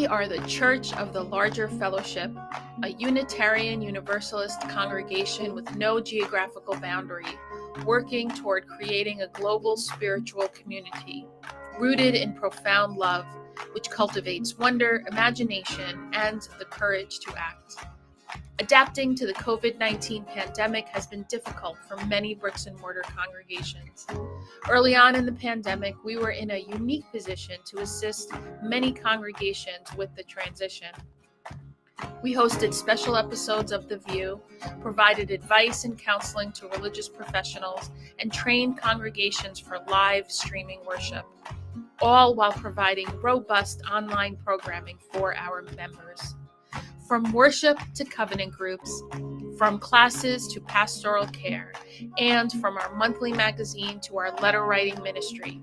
We are the Church of the Larger Fellowship, a Unitarian Universalist congregation with no geographical boundary, working toward creating a global spiritual community, rooted in profound love, which cultivates wonder, imagination, and the courage to act. Adapting to the COVID-19 pandemic has been difficult for many bricks and mortar congregations. Early on in the pandemic, we were in a unique position to assist many congregations with the transition. We hosted special episodes of The VUU, provided advice and counseling to religious professionals, and trained congregations for live streaming worship, all while providing robust online programming for our members. From worship to covenant groups, from classes to pastoral care, and from our monthly magazine to our letter writing ministry,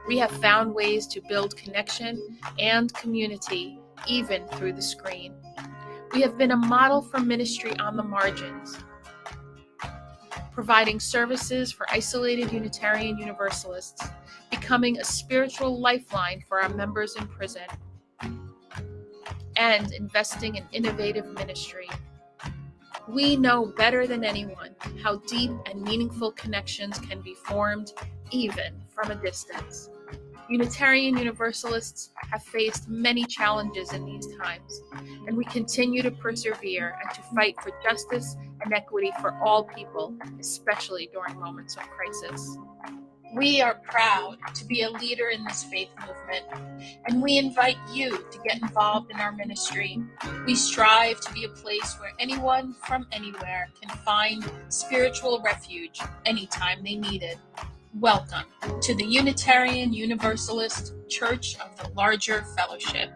we have found ways to build connection and community even through the screen. We have been a model for ministry on the margins, providing services for isolated Unitarian Universalists, becoming a spiritual lifeline for our members in prison, and investing in innovative ministry. We know better than anyone how deep and meaningful connections can be formed even from a distance. Unitarian Universalists have faced many challenges in these times, and we continue to persevere and to fight for justice and equity for all people, especially during moments of crisis. We are proud to be a leader in this faith movement, and we invite you to get involved in our ministry. We strive to be a place where anyone from anywhere can find spiritual refuge anytime they need it. Welcome to the Unitarian Universalist Church of the Larger Fellowship.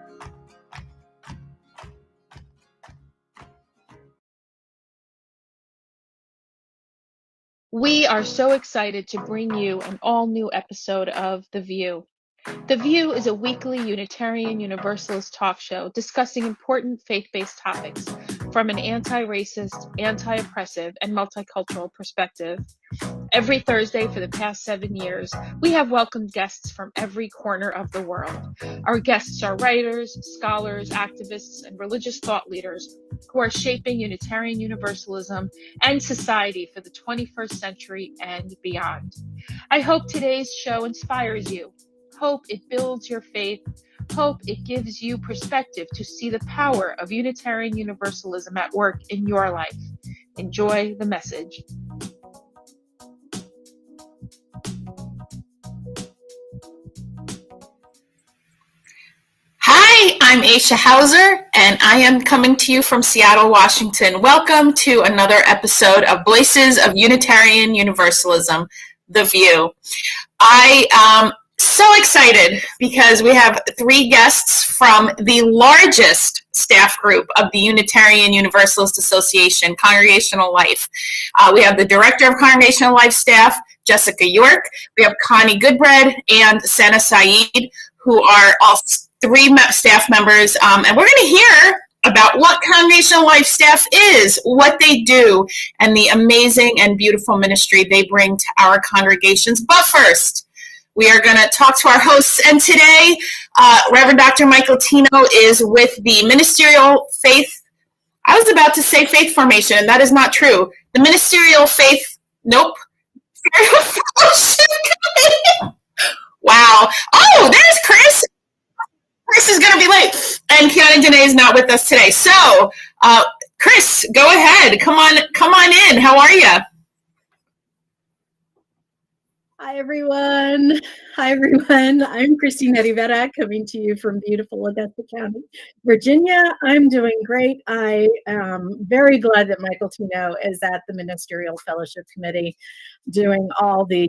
We are so excited to bring you an all-new episode of The VUU. The VUU is a weekly Unitarian Universalist talk show discussing important faith-based topics from an anti-racist, anti-oppressive, and multicultural perspective. Every Thursday for the past 7 years, we have welcomed guests from every corner of the world. Our guests are writers, scholars, activists, and religious thought leaders who are shaping Unitarian Universalism and society for the 21st century and beyond. I hope today's show inspires you. Hope it builds your faith. Hope it gives you perspective to see the power of Unitarian Universalism at work in your life. Enjoy the message. Hi, I'm Aisha Hauser, and I am coming to you from Seattle, Washington. Welcome to another episode of Voices of Unitarian Universalism, The VUU. I am so excited because we have 3 guests from the largest staff group of the Unitarian Universalist Association, Congregational Life. We have the Director of Congregational Life staff, Jessica York. We have Connie Goodbread and Saeed, who are all 3 staff members, and we're going to hear about what Congregational Life staff is, what they do, and the amazing and beautiful ministry they bring to our congregations. But first, we are going to talk to our hosts, and today, Reverend Dr. Michael Tino is with the Ministerial Faith. I was about to say Faith Formation, and that is not true. The Ministerial Faith, nope. Fellowship Committee. Wow. Oh, there's Chris. Chris is going to be late, and Kiana Dene is not with us today. So, Chris, go ahead. Come on in. How are you? Hi, everyone. I'm Christina Rivera, coming to you from beautiful Augusta County, Virginia. I'm doing great. I am very glad that Michael Tino is at the Ministerial Fellowship Committee doing all the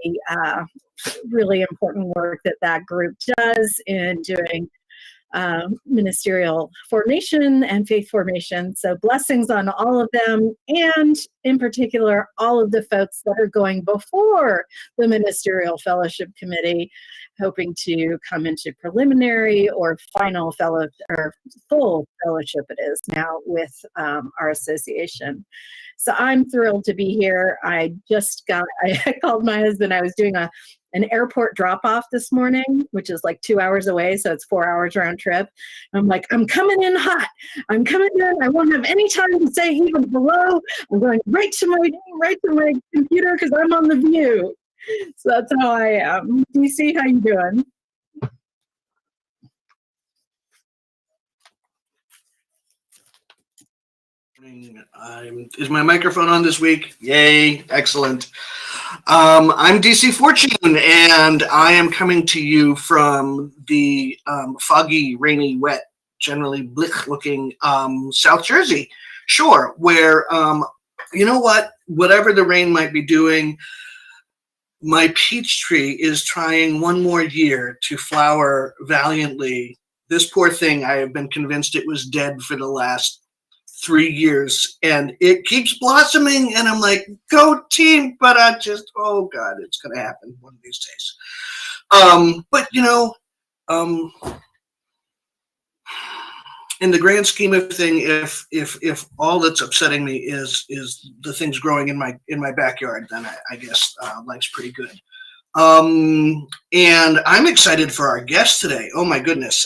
really important work that group does in doing ministerial formation and faith formation. So blessings on all of them, and in particular, all of the folks that are going before the Ministerial Fellowship Committee, hoping to come into preliminary or final or full fellowship it is now with our association. So I'm thrilled to be here. I called my husband. I was doing a an airport drop-off this morning, which is like 2 hours away, so it's 4 hours round trip. I'm like, I'm coming in hot. I'm coming in. I won't have any time to say even hello. I'm going right to my computer because I'm on the VUU. So that's how I am. DC, how you doing? Is my microphone on this week? Yay, excellent. I'm DC Fortune, and I am coming to you from the foggy, rainy, wet, generally bleak looking South Jersey shore, where, you know what, whatever the rain might be doing, my peach tree is trying one more year to flower valiantly. This poor thing, I have been convinced it was dead for the last 3 years, and it keeps blossoming, and I'm like, go team, but I just, oh God, it's gonna happen one of these days. But you know, in the grand scheme of thing, if all that's upsetting me is the things growing in my backyard, then I guess life's pretty good. And I'm excited for our guest today. Oh my goodness.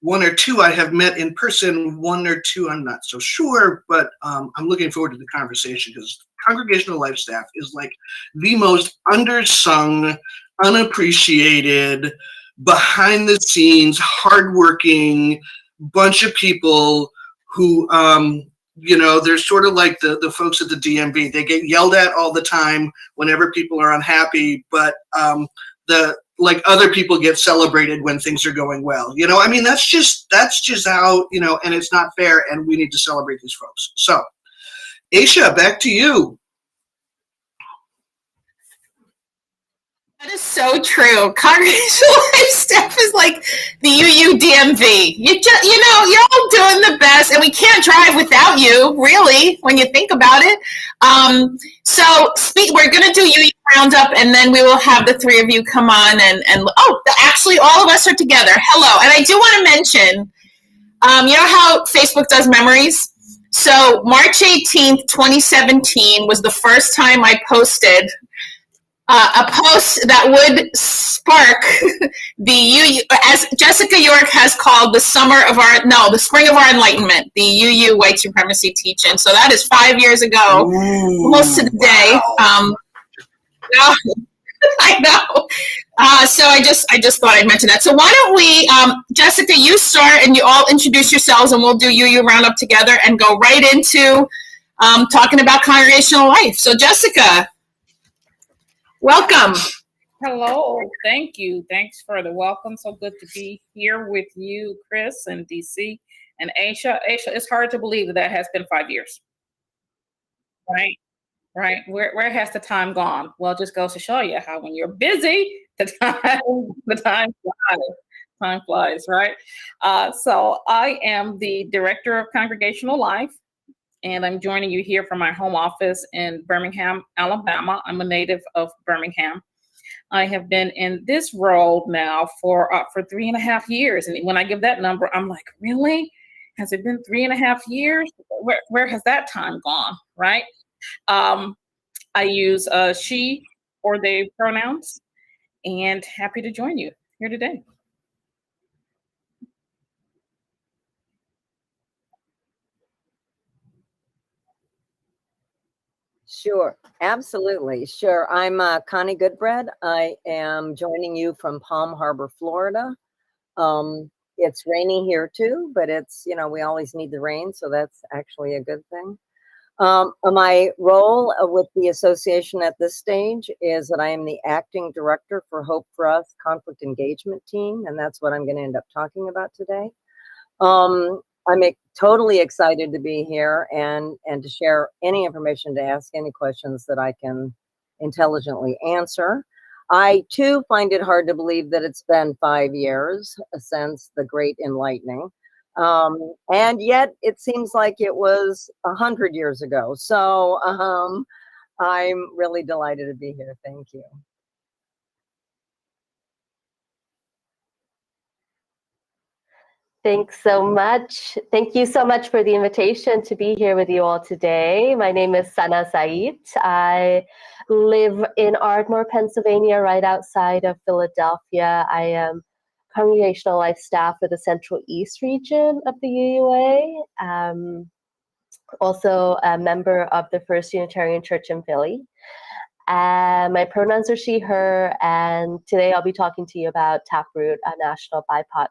One or two I have met in person, one or two I'm not so sure, but I'm looking forward to the conversation because Congregational Life staff is like the most undersung, unappreciated, behind the scenes, hardworking bunch of people who, you know, they're sort of like the folks at the DMV. They get yelled at all the time whenever people are unhappy, but like other people get celebrated when things are going well. You know, I mean, that's just how, you know, and it's not fair, and we need to celebrate these folks. So, Aisha, back to you. That is so true. Congregational Life staff is like the UU DMV. You know, you're all doing the best, and we can't drive without you, really, when you think about it. We're going to do UU Roundup, and then we will have the three of you come on, and actually, all of us are together. Hello. And I do want to mention, you know how Facebook does memories? So March 18th, 2017 was the first time I posted a post that would spark the UU, as Jessica York has called the spring of our enlightenment, the UU white supremacy teaching. So that is 5 years ago, almost to the day. I know. So I just thought I'd mention that. So why don't we, Jessica, you start and you all introduce yourselves, and we'll do UU Roundup together and go right into talking about congregational life. So Jessica, welcome. Hello. Thank you. Thanks for the welcome. So good to be here with you, Chris and DC and Aisha. Aisha, it's hard to believe that has been 5 years. Right. Where has the time gone? Well, it just goes to show you how when you're busy, the time flies. Time flies, right? So I am the director of Congregational Life, and I'm joining you here from my home office in Birmingham, Alabama. I'm a native of Birmingham. I have been in this role now for 3.5 years. And when I give that number, I'm like, really? Has it been 3.5 years? Where has that time gone, right? I use she or they pronouns, and happy to join you here today. Sure, absolutely. Sure. I'm Connie Goodbread. I am joining you from Palm Harbor, Florida. It's rainy here too, but it's, you know, we always need the rain, so that's actually a good thing. My role with the association at this stage is that I am the acting director for Hope for Us conflict engagement team, and that's what I'm going to end up talking about today. I'm totally excited to be here and to share any information, to ask any questions that I can intelligently answer. I too find it hard to believe that it's been 5 years since the Great Enlightening. And yet it seems like it was 100 years ago. So I'm really delighted to be here. Thank you. Thanks so much. Thank you so much for the invitation to be here with you all today. My name is Sana Saeed. I live in Ardmore, Pennsylvania, right outside of Philadelphia. I am Congregational Life Staff for the Central East region of the UUA. Also a member of the First Unitarian Church in Philly. My pronouns are she, her, and today I'll be talking to you about Taproot, a national BIPOC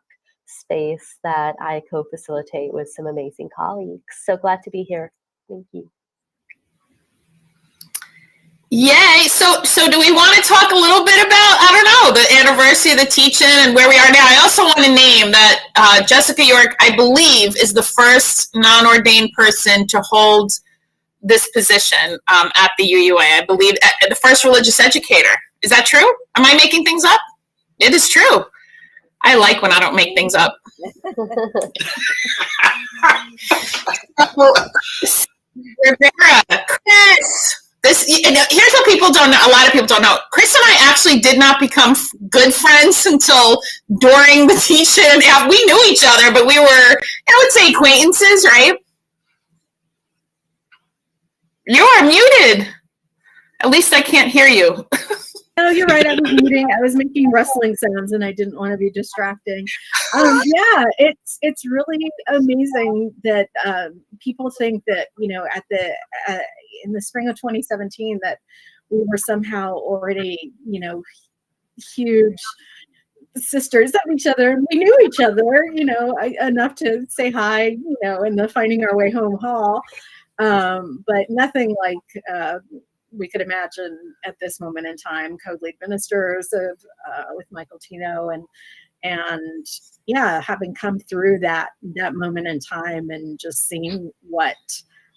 space that I co-facilitate with some amazing colleagues. So glad to be here. Thank you. Yay! So do we want to talk a little bit about, I don't know, the anniversary of the teach-in and where we are now? I also want to name that Jessica York, I believe, is the first non-ordained person to hold this position at the UUA. I believe the first religious educator. Is that true? Am I making things up? It is true. I like when I don't make things up. Rivera, Chris. Here's what people don't know. A lot of people don't know. Chris and I actually did not become good friends until during the teach-in. We knew each other, but we were, I would say, acquaintances, right? You are muted. At least I can't hear you. No, you're right. I was muting. I was making rustling sounds, and I didn't want to be distracting. Yeah, it's really amazing that people think that, you know, in the spring of 2017 that we were somehow already, you know, huge sisters of each other, and we knew each other, you know, enough to say hi, you know, in the Finding Our Way Home hall, but nothing like we could imagine at this moment in time. Co-lead ministers of with Michael Tino, and yeah, having come through that moment in time and just seeing what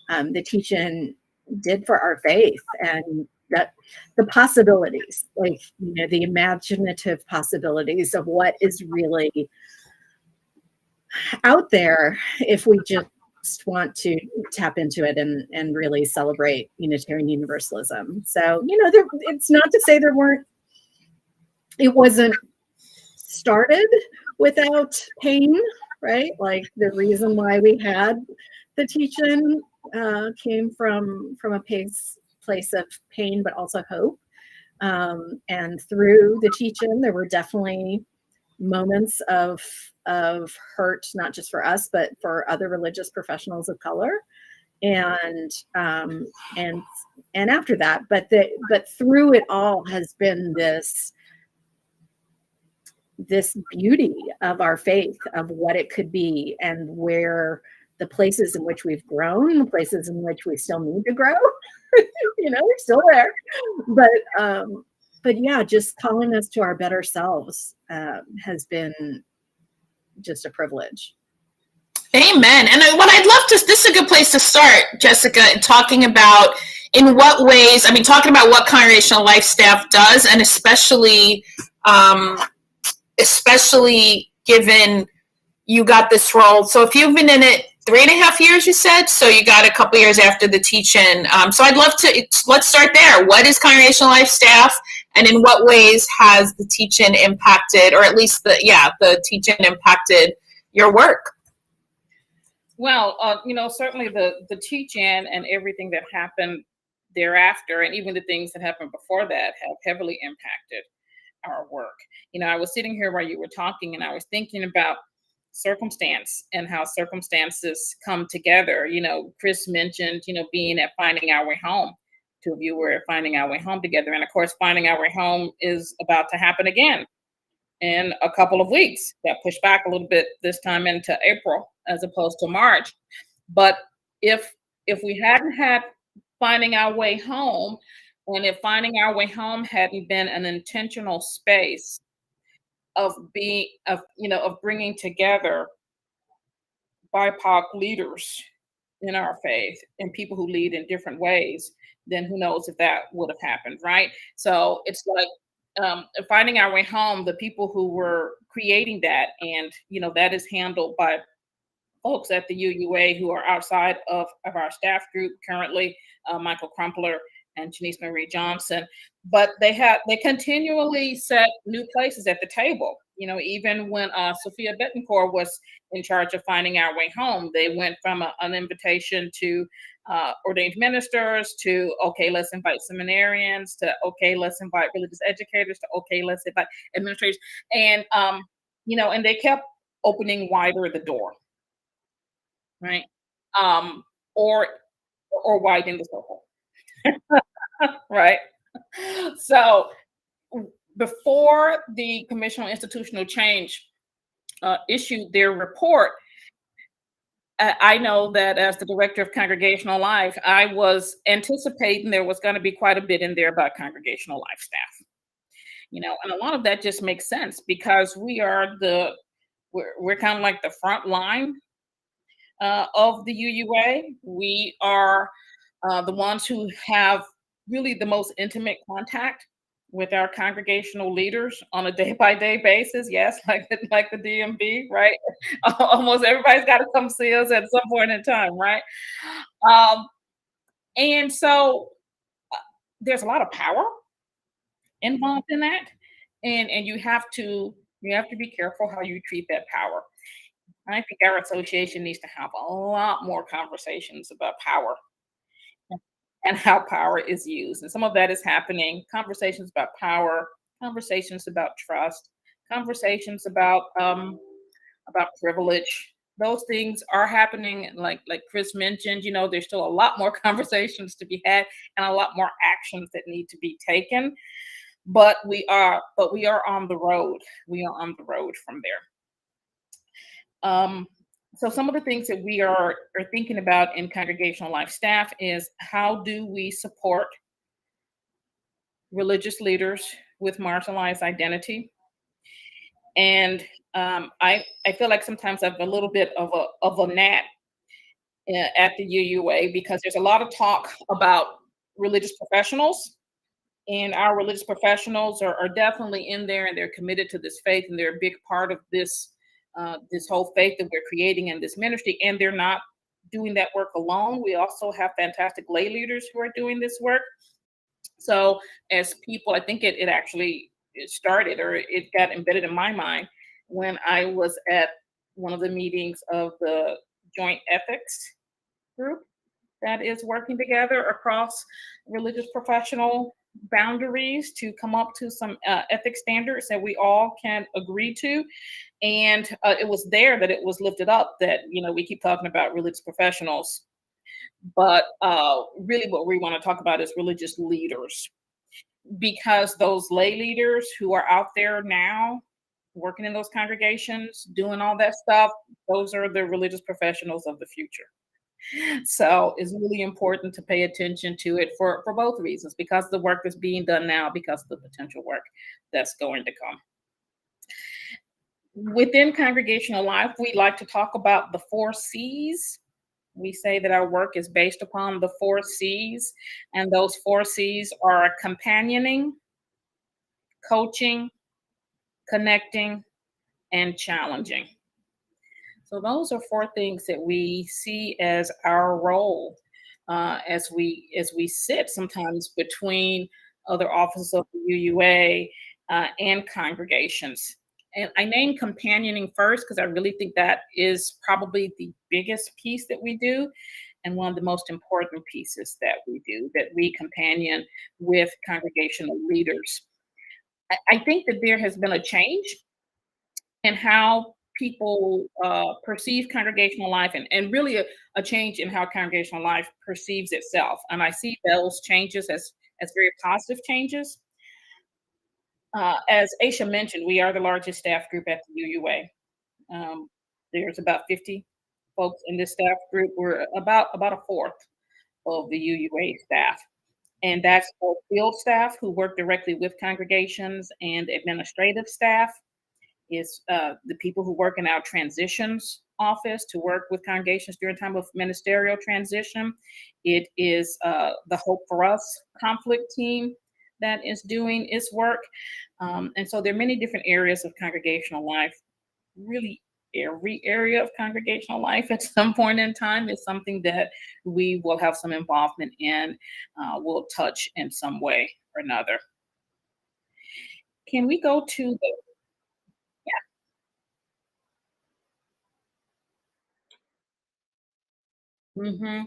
the teach-in did for our faith, and that the possibilities, like, you know, the imaginative possibilities of what is really out there if we just want to tap into it and really celebrate Unitarian Universalism. So, you know, it's not to say it wasn't started without pain, right? Like the reason why we had the teach-in came from a place of pain, but also hope. And through the teach-in, there were definitely moments of hurt, not just for us, but for other religious professionals of color, and after that, but through it all has been this beauty of our faith, of what it could be, and where the places in which we've grown, the places in which we still need to grow, you know, we're still there, but yeah, just calling us to our better selves has been just a privilege. Amen. And what I'd love to, this is a good place to start, Jessica, talking about in what ways, I mean, talking about what Congregational Life staff does, and especially given you got this role. So if you've been in it 3.5 years, you said, so you got a couple years after the teach-in. So I'd love to, let's start there. What is Congregational Life staff, and in what ways has the teach-in impacted, or at least the teach-in impacted your work? Well, you know, certainly the teach-in and everything that happened thereafter, and even the things that happened before that, have heavily impacted our work. You know, I was sitting here while you were talking, and I was thinking about circumstance and how circumstances come together. You know, Chris mentioned, you know, being at Finding Our Way Home. Two of you were at Finding Our Way Home together. And of course, Finding Our Way Home is about to happen again in a couple of weeks. Got pushed back a little bit this time into April as opposed to March. But if we hadn't had Finding Our Way Home, and if Finding Our Way Home hadn't been an intentional space of bringing together BIPOC leaders in our faith and people who lead in different ways, then who knows if that would have happened, right? So it's like Finding Our Way Home, the people who were creating that, and you know, that is handled by folks at the UUA who are outside of our staff group currently, Michael Crumpler and Janice Marie Johnson, but they continually set new places at the table. even when Sophia Bettencourt was in charge of Finding Our Way Home, they went from an invitation to ordained ministers to, okay, let's invite seminarians, to, okay, let's invite religious educators, to, okay, let's invite administrators. And, and they kept opening wider the door, right? Or widening the circle, right? So before the Commission on Institutional Change issued their report, I know that as the director of Congregational Life, I was anticipating there was going to be quite a bit in there about Congregational Life staff. And a lot of that just makes sense because we're kind of like the front line of the UUA. We are the ones who have really the most intimate contact with our congregational leaders on a day-by-day basis. Yes, like the DMV, right? Almost everybody's got to come see us at some point in time, right? And so there's a lot of power involved in that, and you have to be careful how you treat that power. I think our association needs to have a lot more conversations about power and how power is used. And some of that is happening, conversations about power, conversations about trust, conversations about privilege. Those things are happening. Like Chris mentioned, there's still a lot more conversations to be had and a lot more actions that need to be taken. But we are on the road. We are on the road from there. So some of the things that we are thinking about in Congregational Life staff is how do we support religious leaders with marginalized identity? And I feel like sometimes I have a little bit of a gnat at the UUA because there's a lot of talk about religious professionals, and our religious professionals are definitely in there, and they're committed to this faith, and they're a big part of this whole faith that we're creating in this ministry, and they're not doing that work alone. We also have fantastic lay leaders who are doing this work. So as people, I think it actually started, or it got embedded in my mind when I was at one of the meetings of the joint ethics group that is working together across religious professional boundaries to come up to some ethics standards that we all can agree to. And it was there that it was lifted up that, we keep talking about religious professionals, but really what we want to talk about is religious leaders, because those lay leaders who are out there now working in those congregations, doing all that stuff, those are the religious professionals of the future. So it's really important to pay attention to it for both reasons, because the work that's being done now, because of the potential work that's going to come. Within Congregational Life, we like to talk about the 4 C's. We say that our work is based upon the 4 C's, and those 4 C's are companioning, coaching, connecting, and challenging. So those are 4 things that we see as our role as we sit sometimes between other offices of the UUA and congregations. And I named companioning first because I really think that is probably the biggest piece that we do, and one of the most important pieces that we do, that we companion with congregational leaders. I think that there has been a change in how people perceive congregational life, and really a change in how congregational life perceives itself. And I see those changes as very positive changes. As Aisha mentioned, we are the largest staff group at the UUA. There's about 50 folks in this staff group. We're about a fourth of the UUA staff. And that's both field staff who work directly with congregations, and administrative staff is the people who work in our transitions office to work with congregations during time of ministerial transition. It is the Hope for Us conflict team that is doing its work. And so there are many different areas of congregational life. Really, every area of congregational life at some point in time is something that we will have some involvement in, will touch in some way or another. Can we go to the, yeah, Mm-hmm.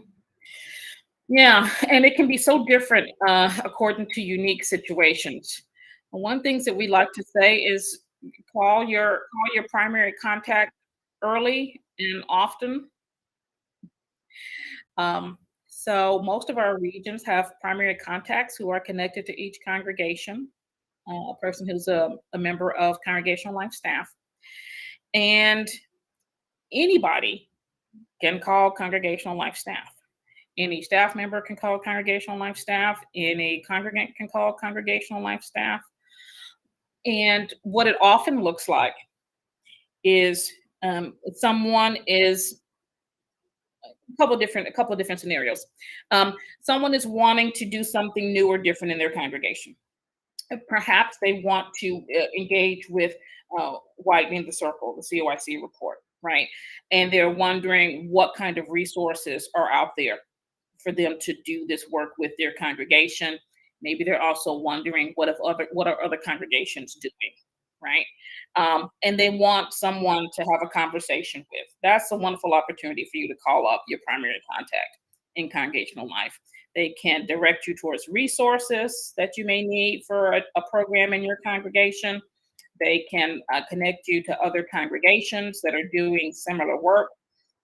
Yeah, and it can be so different according to unique situations. One things that we like to say is call your primary contact early and often. Um, so most of our regions have primary contacts who are connected to each congregation, a person who's a member of Congregational Life staff, and anybody can call Congregational Life staff. Any staff member can call Congregational Life staff. Any congregant can call Congregational Life staff. And what it often looks like is someone is a couple of different scenarios. Someone is wanting to do something new or different in their congregation. Perhaps they want to engage with widening the circle, the COIC report, right? And they're wondering what kind of resources are out there for them to do this work with their congregation. Maybe they're also wondering what are other congregations doing, right? And they want someone to have a conversation with. That's a wonderful opportunity for you to call up your primary contact in congregational life. They can direct you towards resources that you may need for a program in your congregation. They can connect you to other congregations that are doing similar work.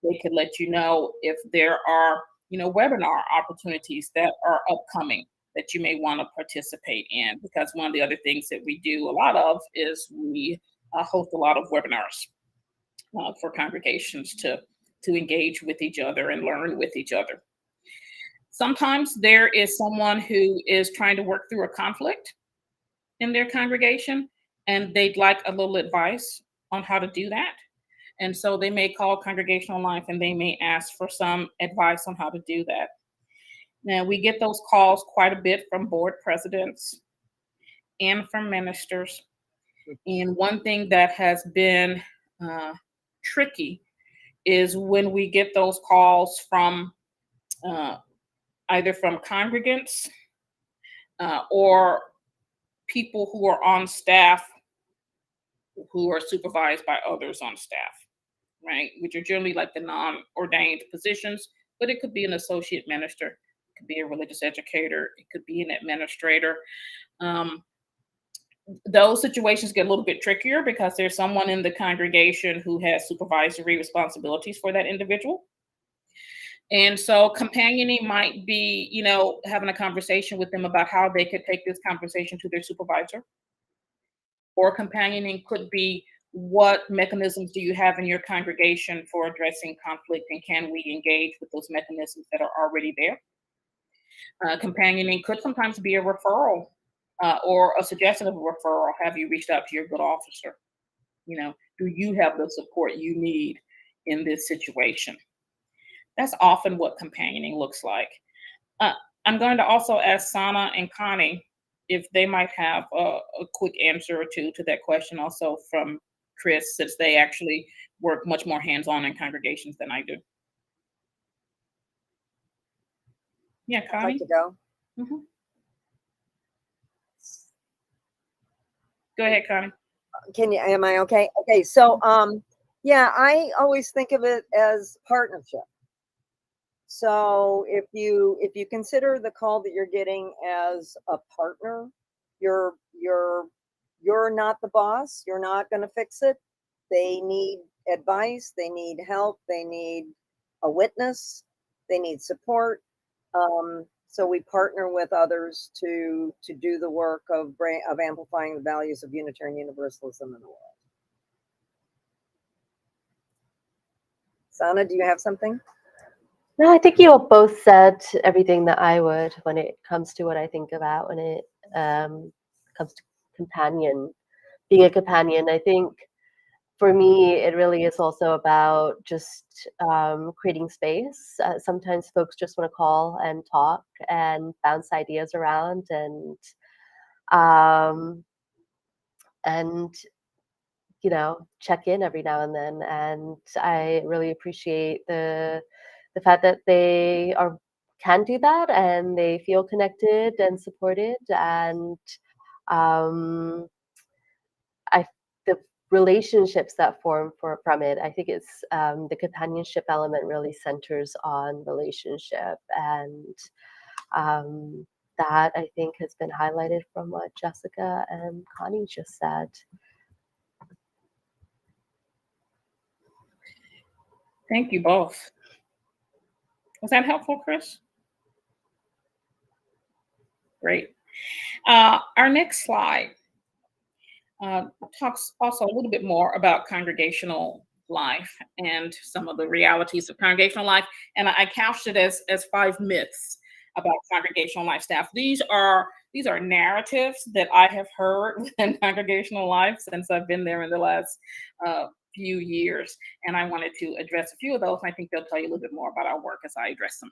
They could let you know if there are, webinar opportunities that are upcoming that you may want to participate in. Because one of the other things that we do a lot of is we host a lot of webinars for congregations to engage with each other and learn with each other. Sometimes there is someone who is trying to work through a conflict in their congregation, and they'd like a little advice on how to do that. And so they may call Congregational Life and they may ask for some advice on how to do that. Now, we get those calls quite a bit from board presidents and from ministers. And one thing that has been tricky is when we get those calls from either from congregants or people who are on staff who are supervised by others on staff, right? Which are generally like the non-ordained positions, but it could be an associate minister, it could be a religious educator, it could be an administrator. Those situations get a little bit trickier because there's someone in the congregation who has supervisory responsibilities for that individual. And so companioning might be, having a conversation with them about how they could take this conversation to their supervisor. Or companioning could be, what mechanisms do you have in your congregation for addressing conflict, and can we engage with those mechanisms that are already there? Companioning could sometimes be a referral or a suggestion of a referral. Have you reached out to your good officer? Do you have the support you need in this situation? That's often what companioning looks like. I'm going to also ask Sana and Connie if they might have a quick answer or two to that question, also from Chris, since they actually work much more hands-on in congregations than I do. Yeah, I'd Connie? like to go. Mm-hmm. Go ahead, Connie. Am I okay? Okay, so yeah, I always think of it as partnership. So if you consider the call that you're getting as a partner, you're not the boss, you're not going to fix it. They need advice, they need help, they need a witness, they need support. So we partner with others to do the work of amplifying the values of Unitarian Universalism in the world. Sana, do you have something? No, I think you both said everything that I would when it comes to what I think about when it comes to being a companion. I think for me, it really is also about just creating space. Sometimes folks just want to call and talk and bounce ideas around and check in every now and then. And I really appreciate the fact that they can do that and they feel connected and supported. And relationships that form from it. I think it's the companionship element really centers on relationship, and that I think has been highlighted from what Jessica and Connie just said. Thank you both. Was that helpful, Chris? Great. Our next slide talks also a little bit more about congregational life and some of the realities of congregational life. And I couched it as 5 myths about congregational life staff. These are narratives that I have heard within congregational life since I've been there in the last few years. And I wanted to address a few of those. And I think they'll tell you a little bit more about our work as I address them.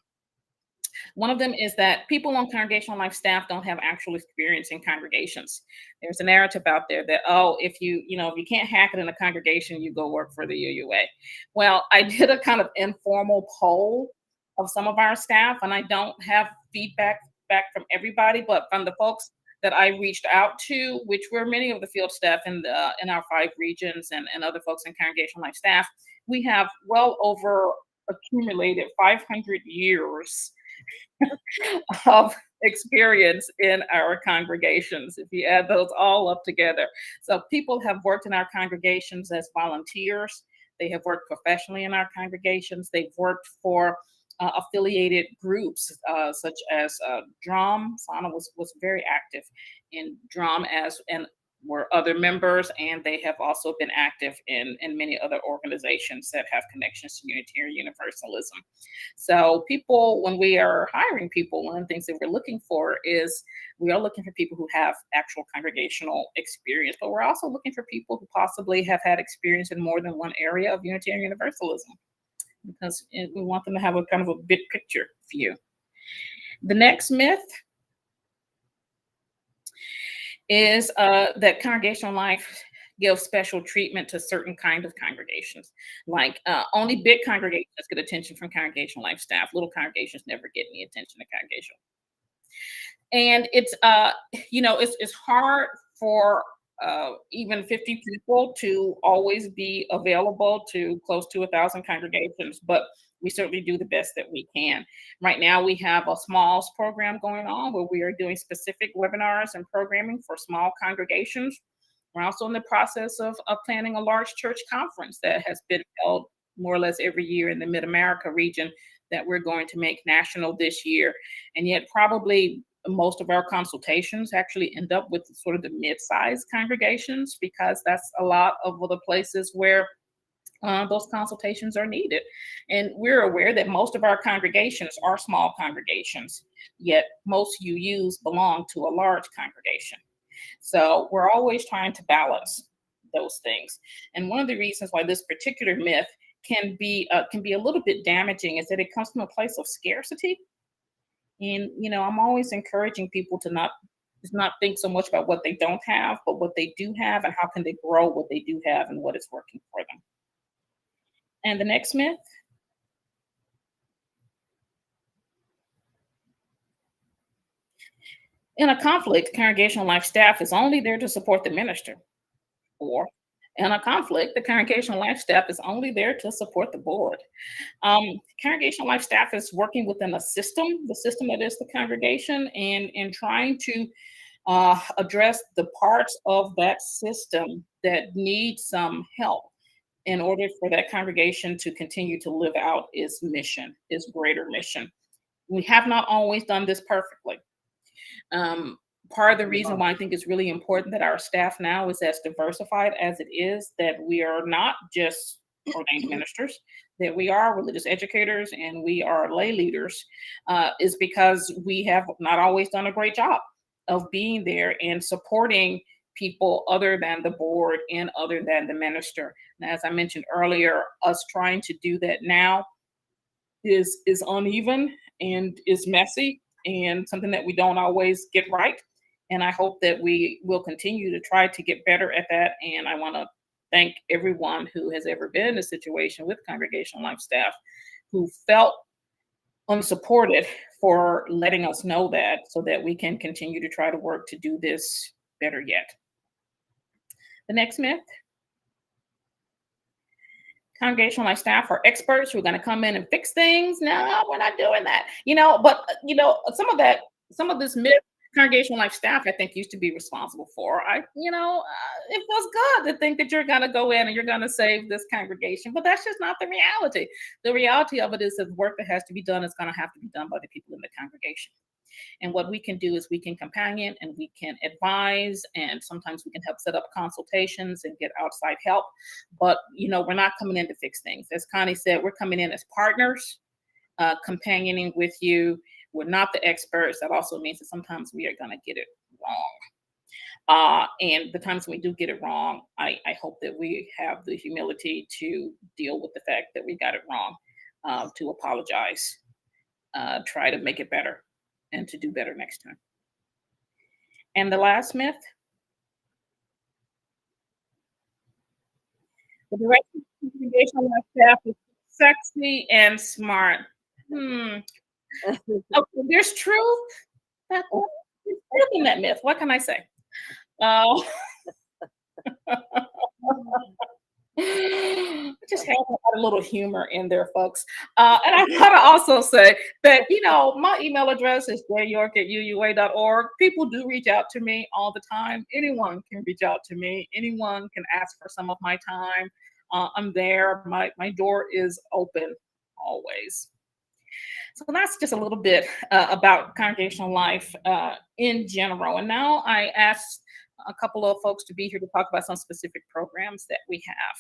One of them is that people on congregational life staff don't have actual experience in congregations. There's a narrative out there that, oh, if you can't hack it in a congregation, you go work for the UUA. Well, I did a kind of informal poll of some of our staff, and I don't have feedback back from everybody, but from the folks that I reached out to, which were many of the field staff in our 5 regions and other folks in congregational life staff, we have well over accumulated 500 years of experience in our congregations, if you add those all up together. So people have worked in our congregations as volunteers. They have worked professionally in our congregations. They've worked for affiliated groups such as Drum. Sana was very active in Drum, and were other members, and they have also been active in many other organizations that have connections to Unitarian Universalism. So people, when we are hiring people, one of the things that we're looking for is we are looking for people who have actual congregational experience, but we're also looking for people who possibly have had experience in more than one area of Unitarian Universalism, because we want them to have a kind of a big picture view. The next myth is that congregational life gives special treatment to certain kind of congregations. Like only big congregations get attention from congregational life staff. Little congregations never get any attention to congregational. And it's it's hard for even 50 people to always be available to close to 1,000 congregations, but we certainly do the best that we can. Right now, we have a smalls program going on where we are doing specific webinars and programming for small congregations. We're also in the process of planning a large church conference that has been held more or less every year in the Mid-America region that we're going to make national this year. And yet probably most of our consultations actually end up with sort of the mid-sized congregations, because that's a lot of the places where those consultations are needed. And we're aware that most of our congregations are small congregations, yet most UUs belong to a large congregation. So we're always trying to balance those things. And one of the reasons why this particular myth can be a little bit damaging is that it comes from a place of scarcity. And I'm always encouraging people to not think so much about what they don't have, but what they do have and how can they grow what they do have and what is working for them. And the next myth. In a conflict, congregational life staff is only there to support the minister. Or in a conflict, the congregational life staff is only there to support the board. Congregational life staff is working within a system, the system that is the congregation, and trying to address the parts of that system that need some help in order for that congregation to continue to live out its mission, its greater mission. We have not always done this perfectly. Part of the reason why I think it's really important that our staff now is as diversified as it is, that we are not just ordained ministers, that we are religious educators and we are lay leaders, is because we have not always done a great job of being there and supporting people other than the board and other than the minister. And as I mentioned earlier, us trying to do that now is uneven and is messy and something that we don't always get right. And I hope that we will continue to try to get better at that. And I want to thank everyone who has ever been in a situation with congregational life staff who felt unsupported, for letting us know that, so that we can continue to try to work to do this better yet. The next myth. congregational life staff are experts who are going to come in and fix things. No, we're not doing that. But some of this myth, congregational life staff, I think, used to be responsible for. It feels good to think that you're going to go in and you're going to save this congregation, but that's just not the reality. The reality of it is that work that has to be done is going to have to be done by the people in the congregation. And what we can do is we can companion and we can advise, and sometimes we can help set up consultations and get outside help. But, we're not coming in to fix things. As Connie said, we're coming in as partners, companioning with you. We're not the experts. That also means that sometimes we are going to get it wrong. And the times when we do get it wrong, I hope that we have the humility to deal with the fact that we got it wrong, to apologize, try to make it better, and to do better next time. And the last myth, the director of congregational life staff is sexy and smart. Okay, there's truth. There's truth in that myth. What can I say? Just have a little humor in there, folks. And I gotta also say that, my email address is jyork@uua.org. People do reach out to me all the time. Anyone can reach out to me. Anyone can ask for some of my time. I'm there. My door is open always. So that's just a little bit about congregational life in general. And now I asked a couple of folks to be here to talk about some specific programs that we have.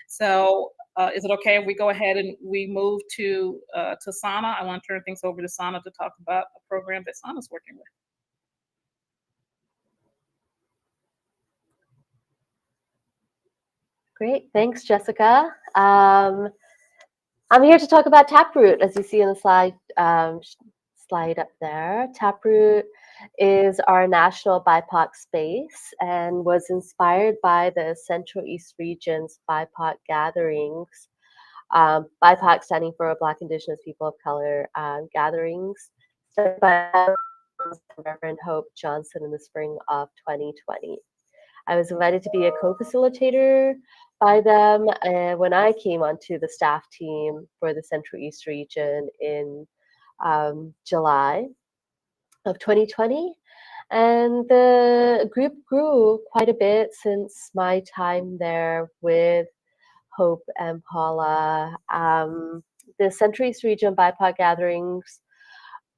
So is it okay if we go ahead and we move to Sana? I want to turn things over to Sana to talk about a program that Sana's working with. Great, thanks, Jessica. I'm here to talk about Taproot, as you see in the slide up there. Taproot is our national BIPOC space and was inspired by the Central East region's BIPOC gatherings. BIPOC standing for Black, Indigenous, People of Color gatherings, started by Reverend Hope Johnson in the spring of 2020. I was invited to be a co-facilitator by them when I came onto the staff team for the Central East region in July of 2020. And the group grew quite a bit since my time there with Hope and Paula. The Central East region BIPOC gatherings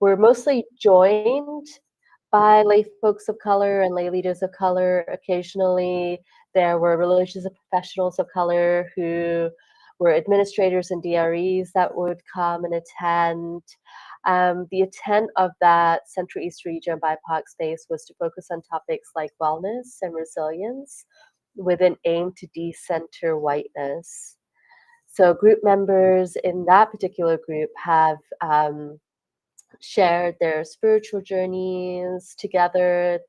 were mostly joined by lay folks of color and lay leaders of color. Occasionally, there were religious professionals of color who were administrators and DREs that would come and attend. The intent of that Central East region BIPOC space was to focus on topics like wellness and resilience with an aim to decenter whiteness. So group members in that particular group have shared their spiritual journeys together,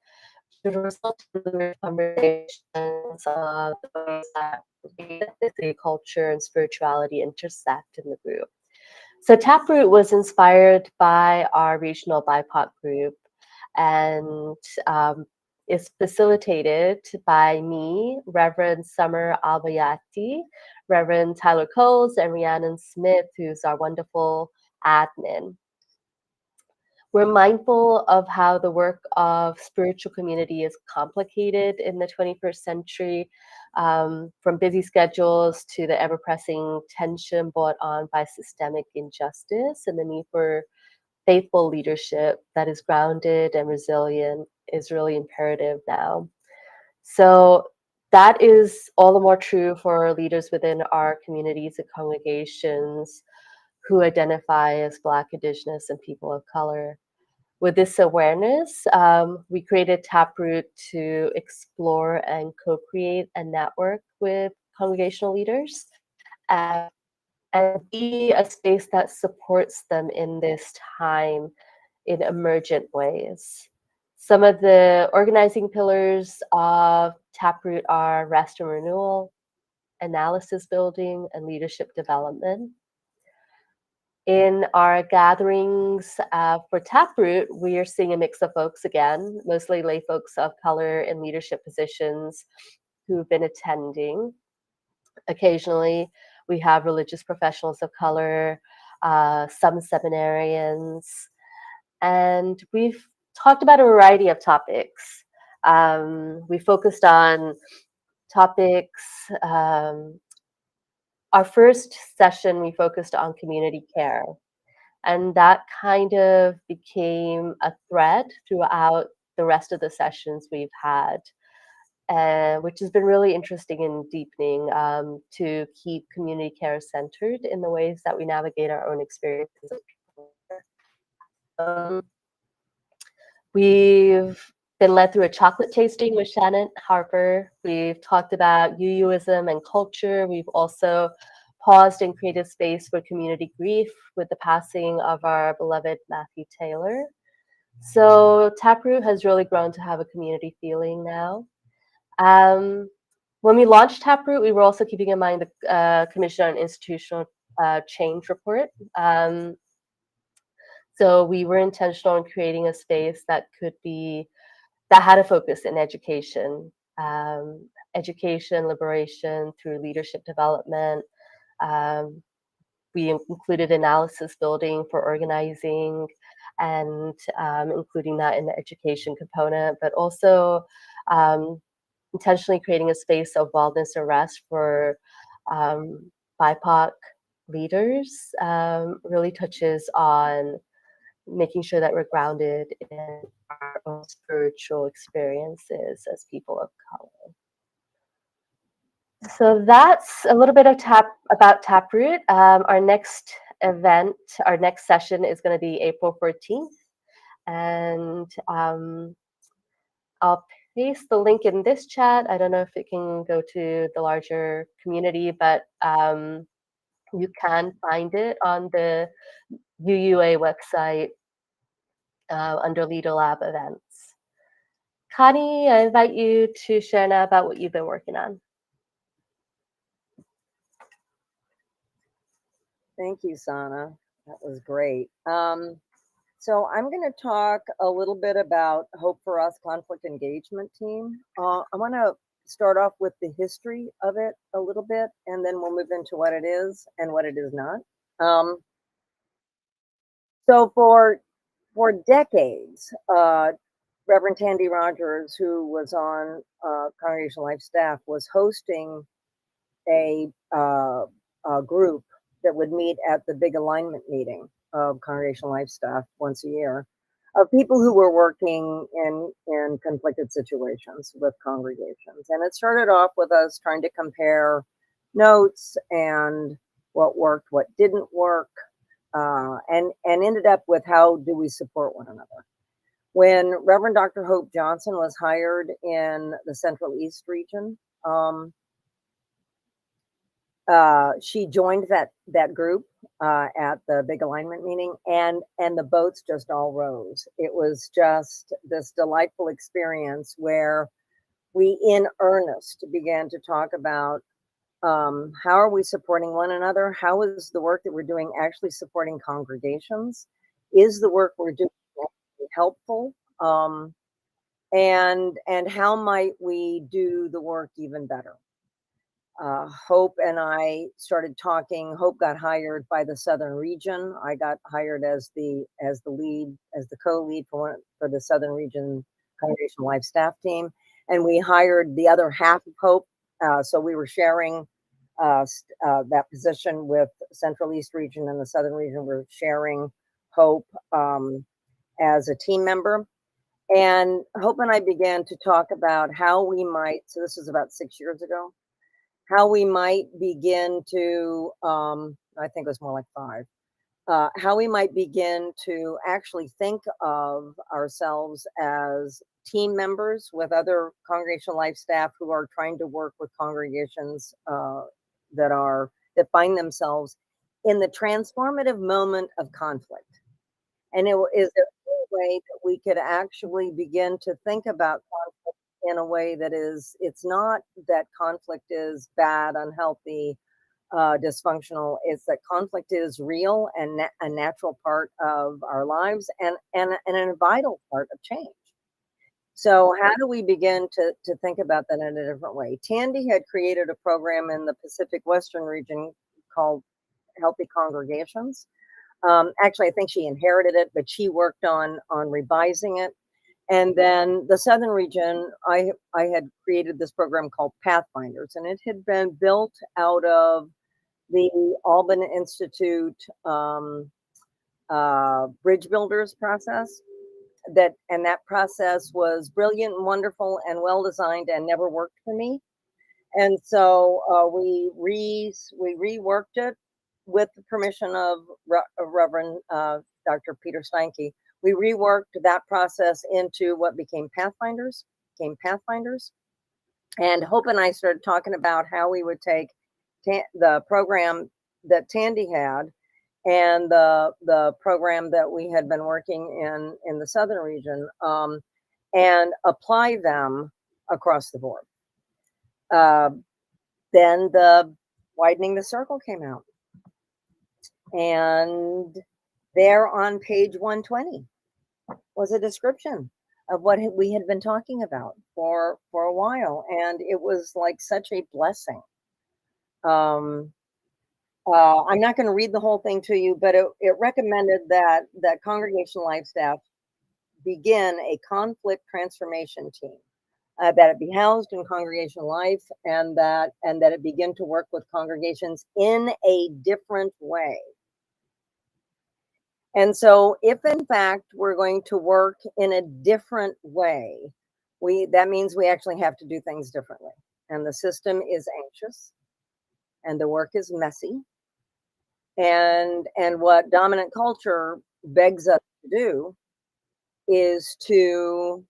to result in conversations of the ways that culture and spirituality intersect in the group. So Taproot was inspired by our regional BIPOC group and is facilitated by me, Reverend Summer Albayati, Reverend Tyler Coles, and Rhiannon Smith, who's our wonderful admin. We're mindful of how the work of spiritual community is complicated in the 21st century, from busy schedules to the ever-pressing tension brought on by systemic injustice, and the need for faithful leadership that is grounded and resilient is really imperative now. So that is all the more true for leaders within our communities and congregations who identify as Black, Indigenous, and people of color. With this awareness, we created Taproot to explore and co-create a network with congregational leaders and be a space that supports them in this time in emergent ways. Some of the organizing pillars of Taproot are rest and renewal, analysis building, and leadership development. In our gatherings for Taproot, we are seeing a mix of folks again, mostly lay folks of color in leadership positions who've been attending. Occasionally, We have religious professionals of color, some seminarians, and we've talked about a variety of topics. We focused on topics. Our first session, we focused on community care. And that kind of became a thread throughout the rest of the sessions we've had, which has been really interesting and deepening to keep community care centered in the ways that we navigate our own experiences. We've been led through a chocolate tasting with Shannon Harper. We've talked about UUism and culture. We've also paused and created space for community grief with the passing of our beloved Matthew Taylor. So Taproot has really grown to have a community feeling now. When we launched Taproot, we were also keeping in mind the Commission on Institutional Change report. So we were intentional in creating a space that had a focus in education, liberation through leadership development. We included analysis building for organizing and including that in the education component, but also intentionally creating a space of wellness and rest for BIPOC leaders really touches on making sure that we're grounded in our own spiritual experiences as people of color. So that's a little bit of about Taproot. Our next event, our next session is going to be April 14th. And I'll paste the link in this chat. I don't know if it can go to the larger community, but you can find it on the VUU website under Leader Lab events. Connie, I invite you to share now about what you've been working on. Thank you, Sana. That was great. So I'm going to talk a little bit about Hope for Us conflict engagement team. I want to start off with the history of it a little bit, and then we'll move into what it is and what it is not. So for decades, Reverend Tandy Rogers, who was on Congregational Life staff, was hosting a group that would meet at the big alignment meeting of Congregational Life staff once a year, of people who were working in conflicted situations with congregations. And it started off with us trying to compare notes and what worked, what didn't work, and ended up with how do we support one another. When Reverend Dr. Hope Johnson was hired in the Central East region, she joined that group at the big alignment meeting, and the boats just all rose. It was just this delightful experience where we in earnest began to talk about how are we supporting one another? How is the work that we're doing actually supporting congregations? Is the work we're doing helpful? And how might we do the work even better? Hope and I started talking. Hope got hired by the Southern region. I got hired as the co-lead for the Southern region Congregational Life staff team, and we hired the other half of Hope. So we were sharing that position with Central East region and the Southern region. We're sharing Hope as a team member. And Hope and I began to talk about how we might, so this was about 6 years ago, how we might begin to, I think it was more like 5, how we might begin to actually think of ourselves as team members with other Congregational Life staff who are trying to work with congregations that find themselves in the transformative moment of conflict. And it is a way that we could actually begin to think about conflict in a way that it's not that conflict is bad, unhealthy, dysfunctional. It's that conflict is real and a natural part of our lives and a vital part of change. So how do we begin to think about that in a different way? Tandy had created a program in the Pacific Western region called Healthy Congregations. Actually, I think she inherited it, but she worked on revising it. And then the Southern region, I had created this program called Pathfinders, and it had been built out of the Alban Institute Bridge Builders process. That process was brilliant and wonderful and well designed and never worked for me. And so we reworked it with the permission of Reverend Dr. Peter Steinke. We reworked that process into what became Pathfinders. And Hope and I started talking about how we would take the program that Tandy had and the program that we had been working in the Southern region, and apply them across the board. Then the Widening the Circle came out, and there on page 120 was a description of what we had been talking about for a while, and it was like such a blessing. I'm not going to read the whole thing to you, but it recommended that Congregational Life staff begin a conflict transformation team, that it be housed in Congregational Life, and that it begin to work with congregations in a different way. And so if in fact we're going to work in a different way, that means we actually have to do things differently. And the system is anxious, and the work is messy. And what dominant culture begs us to do is to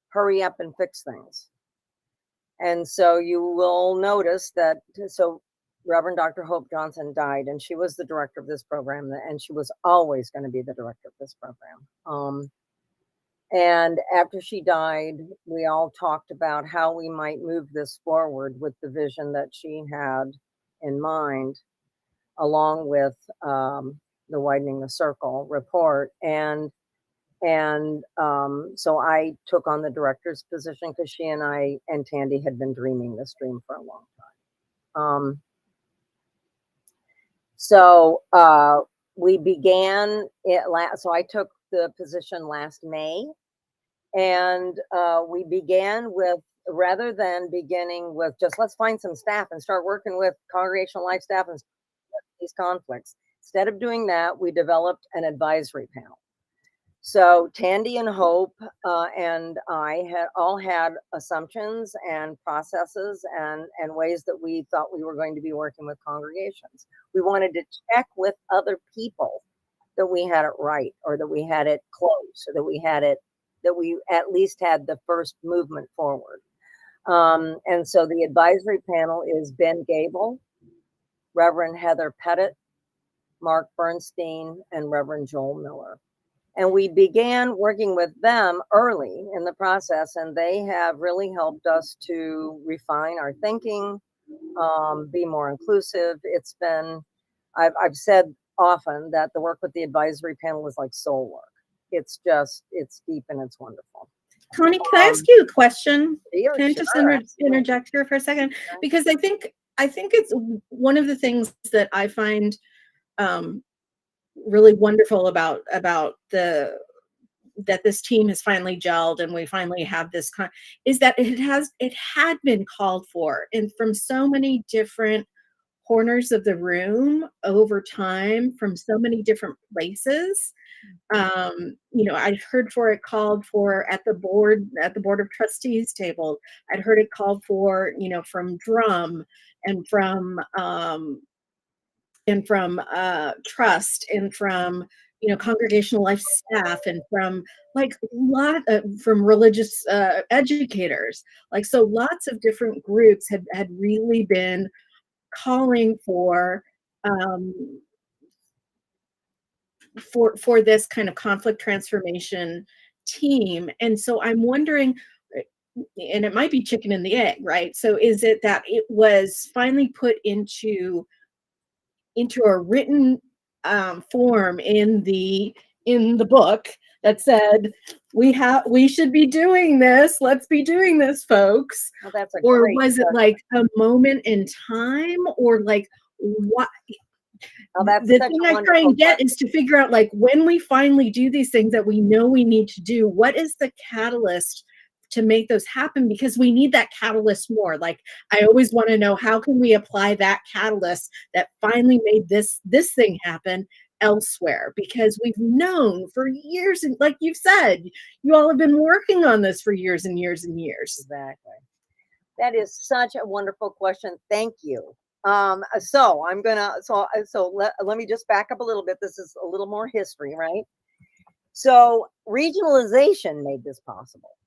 hurry up and fix things. And so you will notice that, so Reverend Dr. Hope Johnson died, and she was the director of this program, and she was always going to be the director of this program. And after she died, we all talked about how we might move this forward with the vision that she had in mind, along with the Widening the Circle report. And so I took on the director's position because she and I and Tandy had been dreaming this dream for a long time. So we began it so I took the position last May, and we began with, rather than beginning with just let's find some staff and start working with Congregational Life staff and these conflicts. Instead of doing that, we developed an advisory panel. So Tandy and Hope and I had assumptions and processes and ways that we thought we were going to be working with congregations. We wanted to check with other people that we had it right, or that we had it close, or that we at least had the first movement forward. And so the advisory panel is Ben Gable, Reverend Heather Pettit, Mark Bernstein, and Reverend Joel Miller. And we began working with them early in the process, and they have really helped us to refine our thinking, be more inclusive. It's been, I've said often that the work with the advisory panel is like soul work. It's deep and it's wonderful. Connie, can I ask you a question? Sure, Can I just interject here for a second? Okay. Because I think it's one of the things that I find really wonderful about that this team has finally gelled, and we finally have this is that it had been called for, and from so many different corners of the room over time, from so many different places. I'd heard it called for at the board of trustees table. I'd heard it called for, from Drum and from Trust, and from Congregational Life staff, and from from religious educators. So lots of different groups had really been calling for this kind of conflict transformation team. And so I'm wondering, and it might be chicken and the egg, right? So is it that it was finally put into a written form in the book that said we should be doing this, let's be doing this, folks? Well, that's or was it like a moment in time, or like what? Oh, that's the such thing a I try wonderful and get question. is to figure out, like, when we finally do these things that we know we need to do, what is the catalyst to make those happen? Because we need that catalyst more. Like, I always want to know, how can we apply that catalyst that finally made this thing happen elsewhere? Because we've known for years, and like you've said, you all have been working on this for years and years and years. Exactly. That is such a wonderful question. Thank you. So let me just back up a little bit. This is a little more history, right? So regionalization made this possible.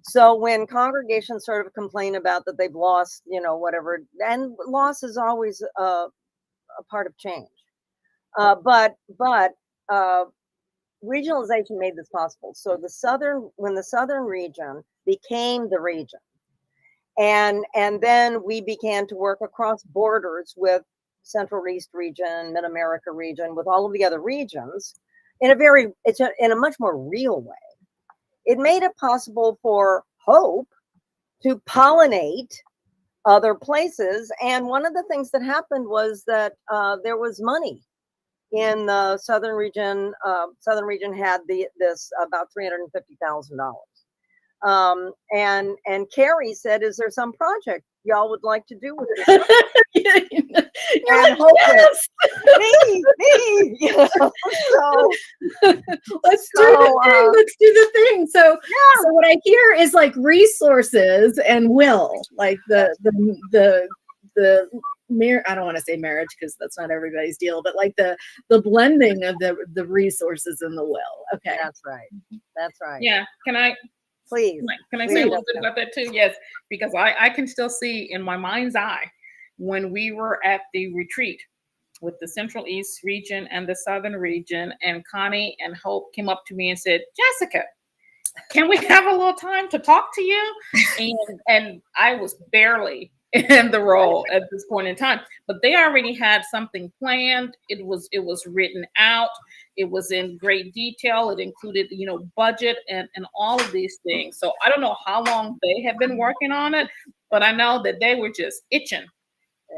So when congregations sort of complain about that they've lost, whatever, and loss is always a part of change. But regionalization made this possible. So when the southern region became the region, and then we began to work across borders with Central East region, Mid-America region, with all of the other regions in a much more real way. It made it possible for hope to pollinate other places. And one of the things that happened was that there was money in the southern region. Southern region had this about $350,000. And Carrie said, "Is there some project y'all would like to do with this?" You're And like, hope yes! me. So Let's do the thing. Let's do the thing. So what I hear is like resources and will, like the I don't want to say marriage because that's not everybody's deal, but like the blending of the resources and the will. Okay, that's right. That's right. Yeah. Please. Can I say a little bit about that too? Yes, because I can still see in my mind's eye when we were at the retreat with the Central East region and the Southern region, and Connie and Hope came up to me and said, "Jessica, can we have a little time to talk to you?" And I was barely in the role at this point in time, but they already had something planned. It was written out. It was in great detail. It included, budget and all of these things. So I don't know how long they have been working on it, but I know that they were just itching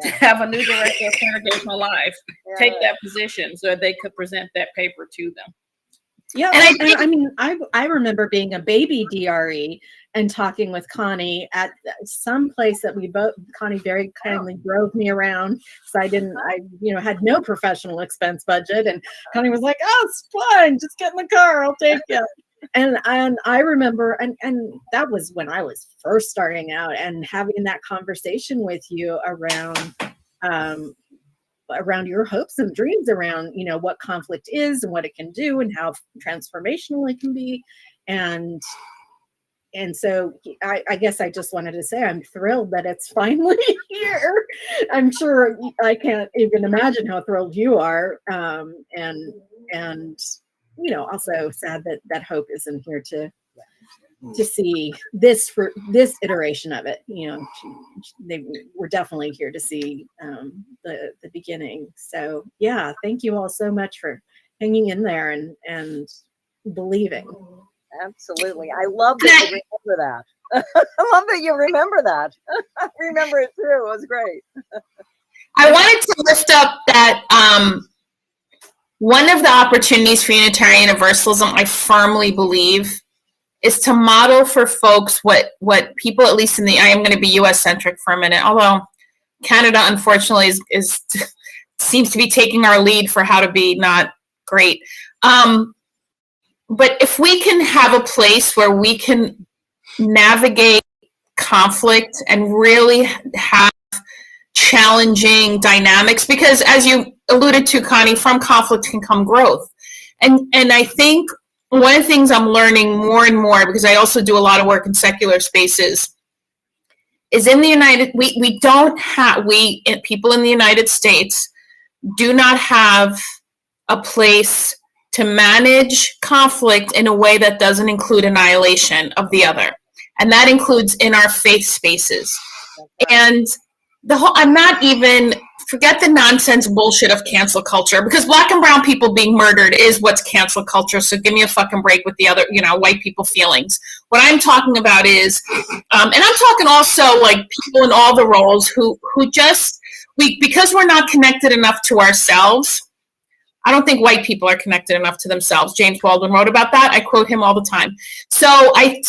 to have a new director of Congregational Life take that position so they could present that paper to them. Yeah, and I mean, I remember being a baby DRE and talking with Connie at some place that Connie very kindly drove me around. So I had no professional expense budget, and Connie was like, "Oh, it's fine, just get in the car, I'll take you." And I remember, and that was when I was first starting out, and having that conversation with you around your hopes and dreams around, what conflict is and what it can do and how transformational it can be. And so I guess I just wanted to say I'm thrilled that it's finally here. I'm sure I can't even imagine how thrilled you are. And also sad that Hope isn't here to see this for this iteration of it. They were definitely here to see the beginning. So yeah, thank you all so much for hanging in there and believing. Absolutely. I love that you remember that. I love that you remember that. I remember it too. It was great. I wanted to lift up that one of the opportunities for Unitarian Universalism, I firmly believe, is to model for folks what people, at least I am going to be US centric for a minute, although Canada unfortunately is seems to be taking our lead for how to be not great. But if we can have a place where we can navigate conflict and really have challenging dynamics, because as you alluded to, Connie, from conflict can come growth. And I think one of the things I'm learning more and more, because I also do a lot of work in secular spaces, is in the people in the United States do not have a place to manage conflict in a way that doesn't include annihilation of the other. And that includes in our faith spaces. And I'm not even, forget the nonsense bullshit of cancel culture, because Black and brown people being murdered is what's cancel culture. So give me a fucking break with the other, white people feelings. What I'm talking about is, and I'm talking also like people in all the roles who just because we're not connected enough to ourselves. I don't think white people are connected enough to themselves. James Baldwin wrote about that. I quote him all the time. So I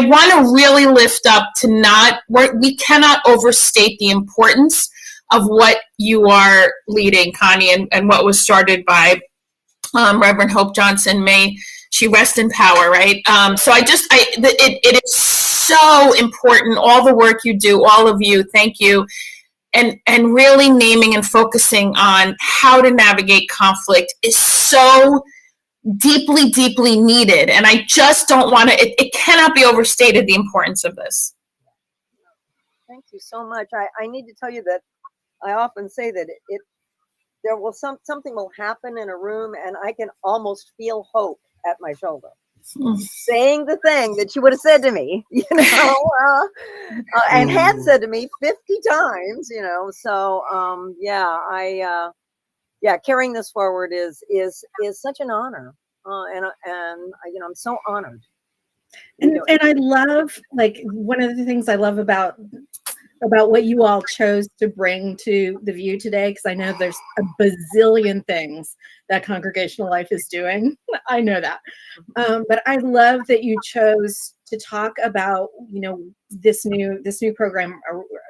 want to really lift up to we cannot overstate the importance of what you are leading, Connie, and what was started by Reverend Hope Johnson. May she rest in power, right? It is so important, all the work you do, all of you, thank you. And really naming and focusing on how to navigate conflict is so deeply, deeply needed. And I just don't want to, it cannot be overstated, the importance of this. Thank you so much. I need to tell you that I often say that something will happen in a room and I can almost feel hope at my shoulder. Saying the thing that you would have said to me, and had said to me 50 times, So, carrying this forward is such an honor, and I'm so honored. And I love, like, one of the things I love about what you all chose to bring to the VUU today, because I know there's a bazillion things that Congregational Life is doing. I know that. But I love that you chose to talk about, this new program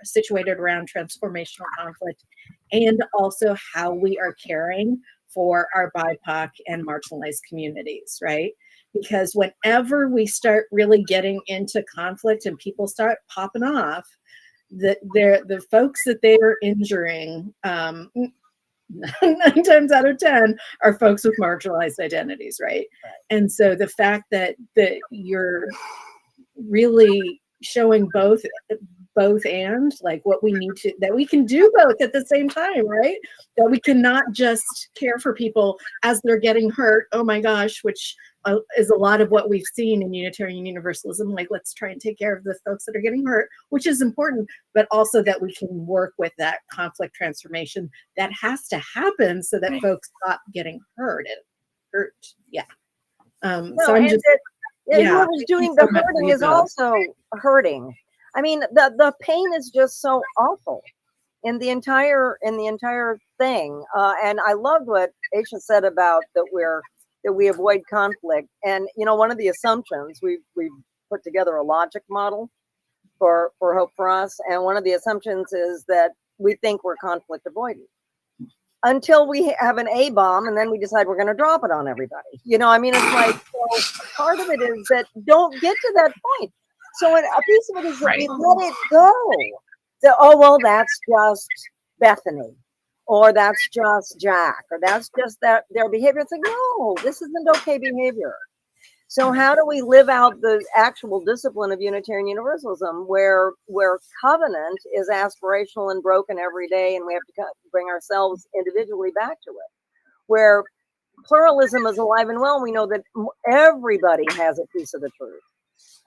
situated around transformational conflict, and also how we are caring for our BIPOC and marginalized communities, right? Because whenever we start really getting into conflict and people start popping off, the folks that they are injuring, 9 times out of 10 are folks with marginalized identities, right? And so the fact that you're really showing both and, like, what we need to, that we can do both at the same time, right? That we cannot just care for people as they're getting hurt, oh my gosh, which is a lot of what we've seen in Unitarian Universalism. Like, let's try and take care of the folks that are getting hurt, which is important, but also that we can work with that conflict transformation that has to happen so that folks stop getting hurt. Yeah. Whoever's doing the hurting is also hurting. I mean, the pain is just so awful in the entire thing. And I loved what Aisha said about that we avoid conflict. And one of the assumptions we've put together a logic model for Hope for Us, and one of the assumptions is that we think we're conflict avoidant until we have an A bomb, and then we decide we're going to drop it on everybody. It's like, so part of it is that don't get to that point. So a piece of it is that we let it go. So, that's just Bethany, or that's just Jack, or that's just their behavior. It's like, no, this isn't okay behavior. So how do we live out the actual discipline of Unitarian Universalism, where covenant is aspirational and broken every day, and we have to bring ourselves individually back to it, where pluralism is alive and well. We know that everybody has a piece of the truth,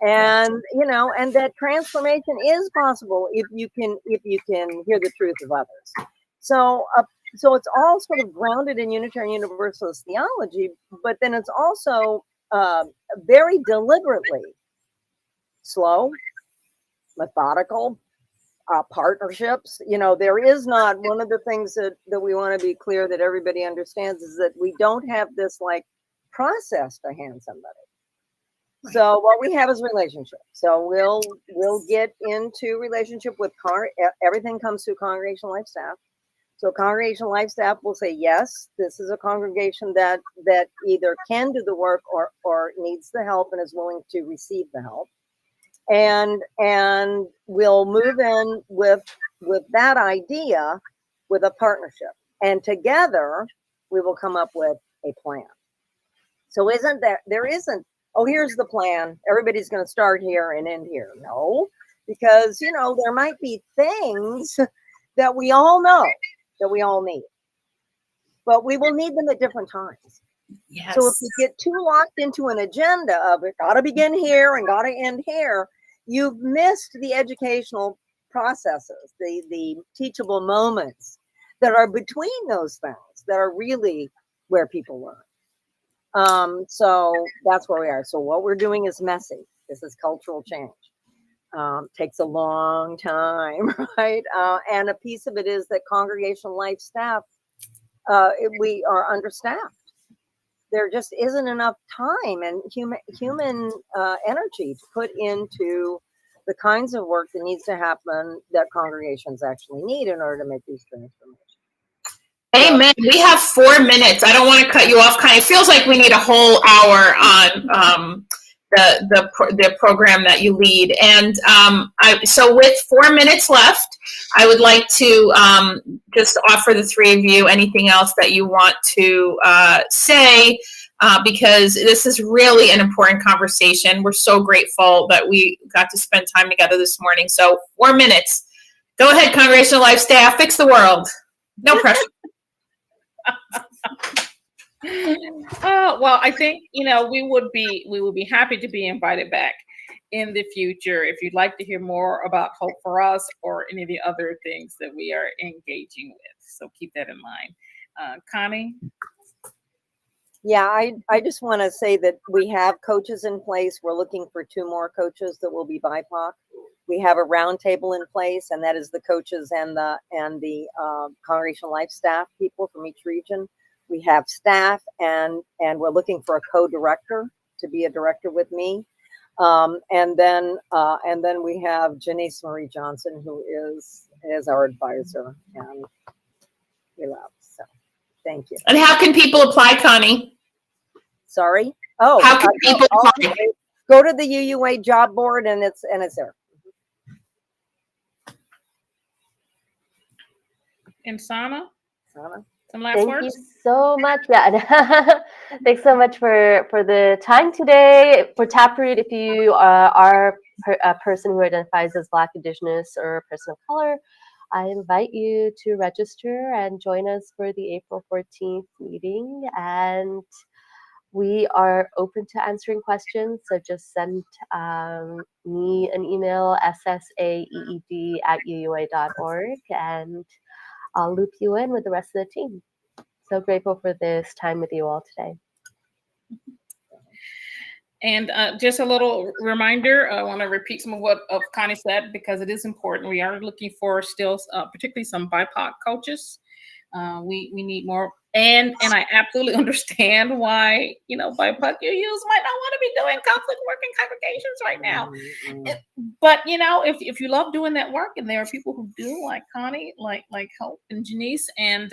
and and that transformation is possible if you can hear the truth of others. So it's all sort of grounded in Unitarian Universalist theology, but then it's also very deliberately slow, methodical, partnerships. There is not, one of the things that we want to be clear that everybody understands is that we don't have this like process to hand somebody. So what we have is relationship. So we'll get into relationship with everything comes through Congregational Life staff. So Congregational Life staff will say, yes, this is a congregation that either can do the work or needs the help and is willing to receive the help. And we'll move in with that idea with a partnership. And together we will come up with a plan. So there isn't, oh, here's the plan, everybody's going to start here and end here. No, because there might be things that we all know that we all need, but we will need them at different times. Yes. So if we get too locked into an agenda of it got to begin here and got to end here, you've missed the educational processes, the teachable moments that are between those things that are really where people learn. So that's where we are. So what we're doing is messy. This is cultural change. takes a long time, right? And a piece of it is that congregational life staff, we are understaffed. There just isn't enough time and human energy to put into the kinds of work that needs to happen that congregations actually need in order to make these transformations. Amen. We have 4 minutes. I don't want to cut you off, Connie. It feels like we need a whole hour on the program that you lead. And so with 4 minutes left, I would like to just offer the three of you anything else that you want to say, because this is really an important conversation. We're so grateful that we got to spend time together this morning. So 4 minutes. Go ahead, Congregational Life staff. Fix the world. No pressure. Well, I think, we would be happy to be invited back in the future if you'd like to hear more about Hope for Us or any of the other things that we are engaging with. So keep that in mind. Connie? Yeah, I just want to say that we have coaches in place. We're looking for 2 more coaches that will be BIPOC. We have a roundtable in place, and that is the coaches and the Congregational Life staff people from each region. We have staff, and we're looking for a co-director to be a director with me. And then we have Janice Marie Johnson, who is our advisor, and we love. So thank you. And how can people apply, Connie? Sorry. Oh, how can people apply? Go to the UUA job board, and it's there. And Sana? Sana? Some last Thank words? you so much. Yeah. Thanks so much for the time today. For Taproot, if you are a person who identifies as Black, Indigenous, or a person of color, I invite you to register and join us for the April 14th meeting. And we are open to answering questions. So just send me an email, ssaeed@uua.org, and I'll loop you in with the rest of the team. So grateful for this time with you all today. And just a little reminder, I want to repeat some of what Connie said, because it is important. We are looking for still, particularly some BIPOC coaches. We need more. And I absolutely understand why, BIPOC UUs might not want to be doing conflict work in congregations right now. But, if you love doing that work, and there are people who do, like Connie, like Hope and Janice, and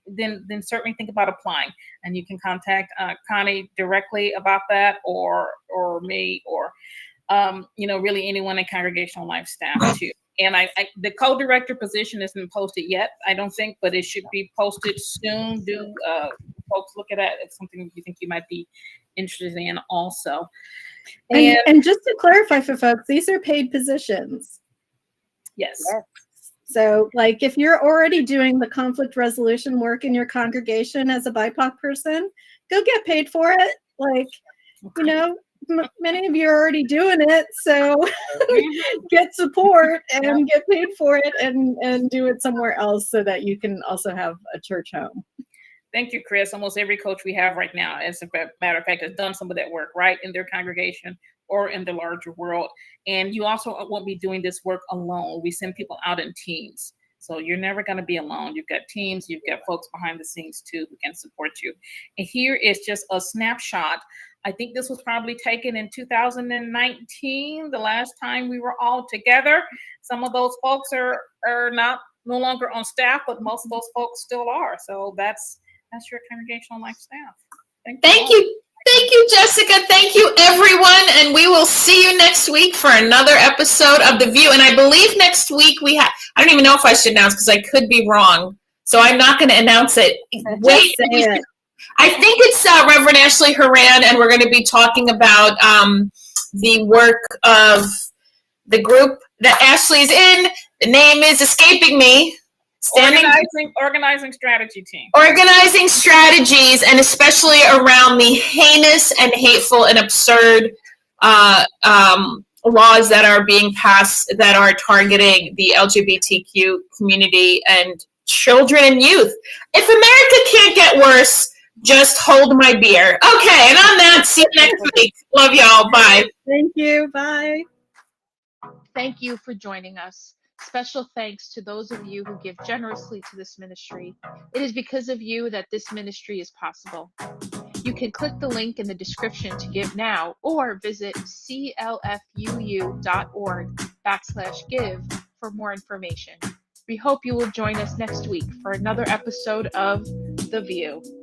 then certainly think about applying. And you can contact Connie directly about that, or me, or really anyone in Congregational Life staff too. And the co-director position isn't posted yet, I don't think, but it should be posted soon. Do folks look at it? It's something you think you might be interested in also. And just to clarify for folks, these are paid positions. Yes. So, like, if you're already doing the conflict resolution work in your congregation as a BIPOC person, go get paid for it. Like, many of you are already doing it, so get support and get paid for it, and do it somewhere else so that you can also have a church home. Thank you, Chris. Almost every coach we have right now, as a matter of fact, has done some of that work, right, in their congregation or in the larger world. And you also won't be doing this work alone. We send people out in teams. So you're never going to be alone. You've got teams, you've got folks behind the scenes too who can support you. And here is just a snapshot. I think this was probably taken in 2019, the last time we were all together. Some of those folks are no longer on staff, but most of those folks still are. So that's your Congregational Life staff. Thank you. Thank you, Jessica. Thank you, everyone. And we will see you next week for another episode of The VUU. And I believe next week I don't even know if I should announce, because I could be wrong. So I'm not going to announce it. Wait, I think it's Reverend Ashley Horan, and we're going to be talking about the work of the group that Ashley's in. The name is escaping me. Organizing strategy team. Organizing strategies, and especially around the heinous and hateful and absurd laws that are being passed that are targeting the LGBTQ community and children and youth. If America can't get worse, just hold my beer. Okay, and on that, see you next week. Love y'all. Bye. Thank you. Bye. Thank you for joining us. Special thanks to those of you who give generously to this ministry. It is because of you that this ministry is possible. You can click the link in the description to give now, or visit clfuu.org/give for more information. We hope you will join us next week for another episode of The VUU.